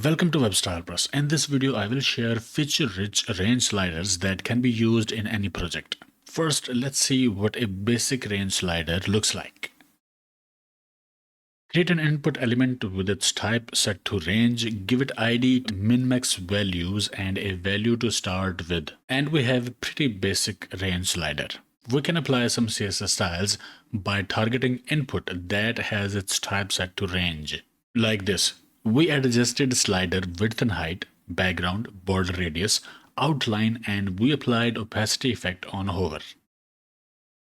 Welcome to Webstyle Plus. In this video, I will share feature-rich range sliders that can be used in any project. First, let's see what a basic range slider looks like. Create an input element with its type set to range, give it ID, min-max values, and a value to start with. And we have a pretty basic range slider. We can apply some CSS styles by targeting input that has its type set to range. Like this. We adjusted slider width and height, background, border radius, outline, and we applied opacity effect on hover.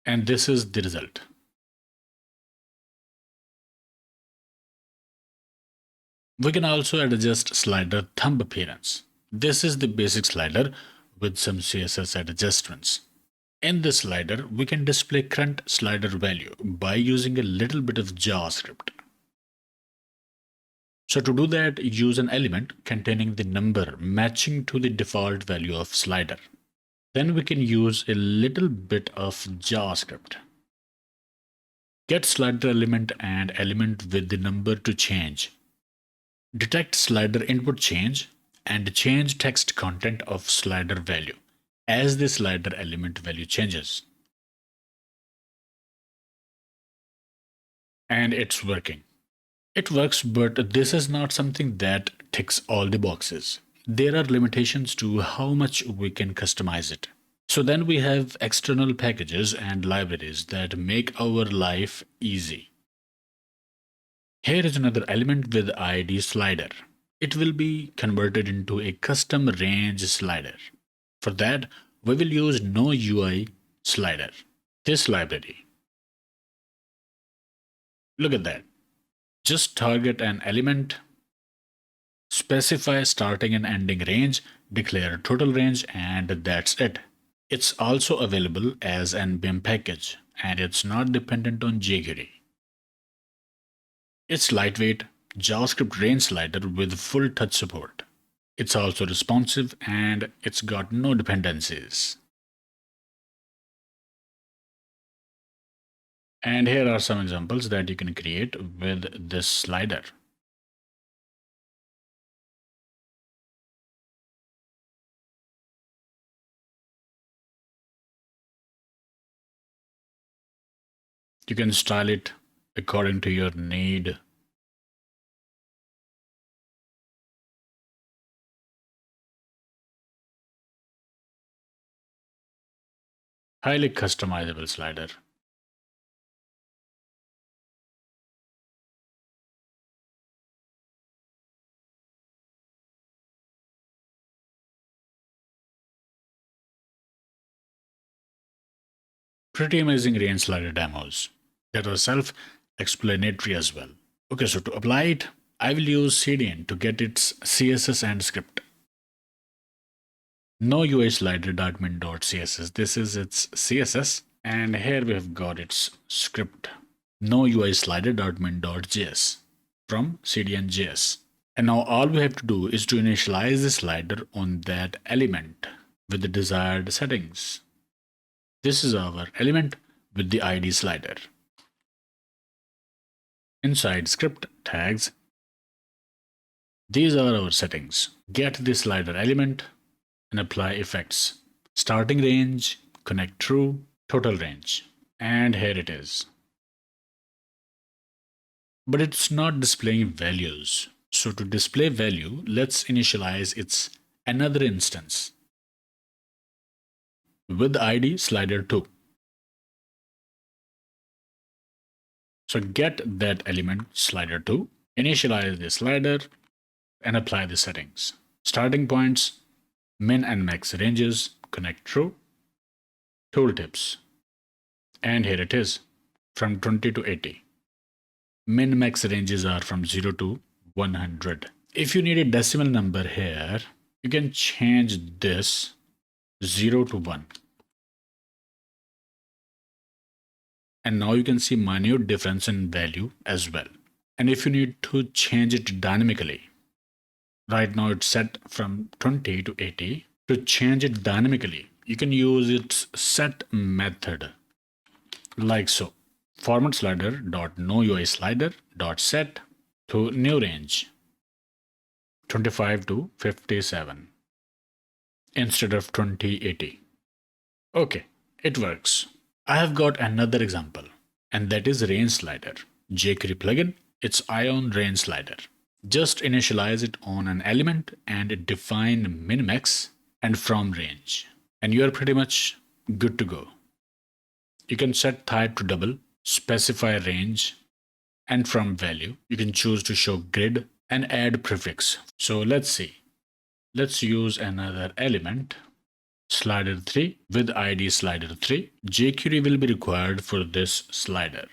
And this is the result. We can also adjust slider thumb appearance. This is the basic slider with some CSS adjustments. In this slider, we can display current slider value by using a little bit of JavaScript. So to do that, use an element containing the number matching to the default value of slider. Then we can use a little bit of JavaScript. Get slider element and element with the number to change. Detect slider input change and change text content of slider value as the slider element value changes. And it's working. It works, but this is not something that ticks all the boxes. There are limitations to how much we can customize it. So then we have external packages and libraries that make our life easy. Here is another element with ID slider. It will be converted into a custom range slider. For that, we will use noUI slider, this library. Look at that. Just target an element, specify starting and ending range, declare total range, and that's it. It's also available as an BIM package, and it's not dependent on jQuery. It's lightweight, JavaScript range slider with full touch support. It's also responsive and it's got no dependencies. And here are some examples that you can create with this slider. You can style it according to your need. Highly customizable slider. Pretty amazing range slider demos that are self-explanatory as well. Okay, so to apply it, I will use CDN to get its CSS and script. noUI slider.min.css. This is its CSS, and here we have got its script. noUI slider.min.js from CDN.js. And now all we have to do is to initialize the slider on that element with the desired settings. This is our element with the ID slider. Inside script tags, these are our settings. Get the slider element and apply effects. Starting range, connect true, total range. And here it is. But it's not displaying values. So to display value, let's initialize its another instance with ID slider 2. So get that element slider 2, initialize the slider, and apply the settings. Starting points, min and max ranges, connect true, tooltips. And here it is, from 20 to 80. Min max ranges are from 0 to 100. If you need a decimal number here, you can change this 0 to 1. And now you can see minute difference in value as well. And if you need to change it dynamically, right now it's set from 20 to 80. To change it dynamically, you can use its set method like so. Format slider dot noUI slider dot set to new range. 25 to 57 instead of 2080. Okay, it works. I have got another example, and that is range slider. jQuery plugin, it's ion range slider. Just initialize it on an element and define min-max and from range, and you are pretty much good to go. You can set type to double, specify range, and from value, you can choose to show grid and add prefix. So let's see. Let's use another element, slider 3 with ID slider 3. jQuery will be required for this slider.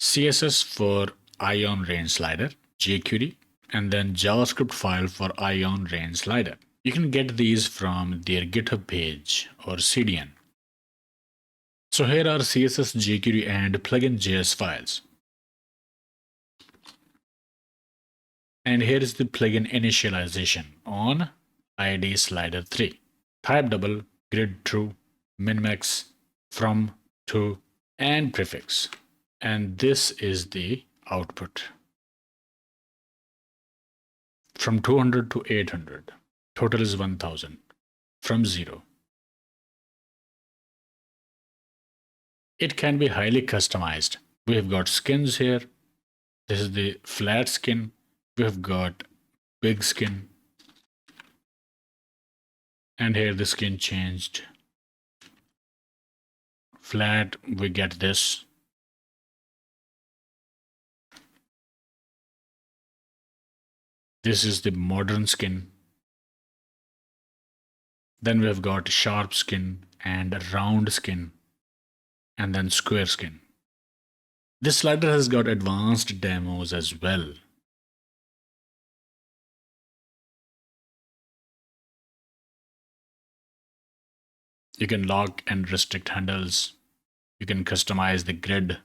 CSS for ion range slider, jQuery, and then JavaScript file for ion range slider. You can get these from their GitHub page or CDN. So here are CSS, jQuery, and plugin.js files. And here is the plugin initialization on ID slider 3. Type double, grid true, min-max, from, to, and prefix. And this is the output. From 200 to 800. Total is 1000. From 0. It can be highly customized. We have got skins here. This is the flat skin. We have got big skin. And here the skin changed. Flat, we get this. This is the modern skin. Then we have got sharp skin and round skin, and then square skin. This slider has got advanced demos as well. You can lock and restrict handles. You can customize the grid.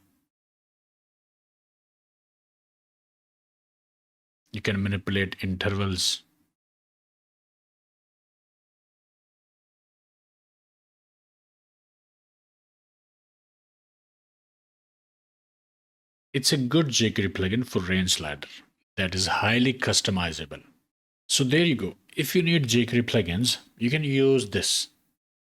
You can manipulate intervals. It's a good jQuery plugin for range slider that is highly customizable. So there you go. If you need jQuery plugins, you can use this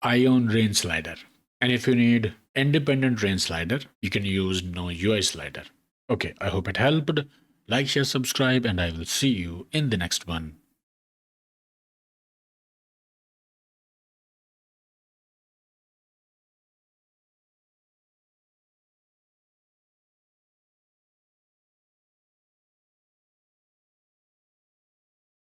ion range slider. And if you need independent range slider, you can use no UI slider. Okay, I hope it helped. Like, share, subscribe, and I will see you in the next one.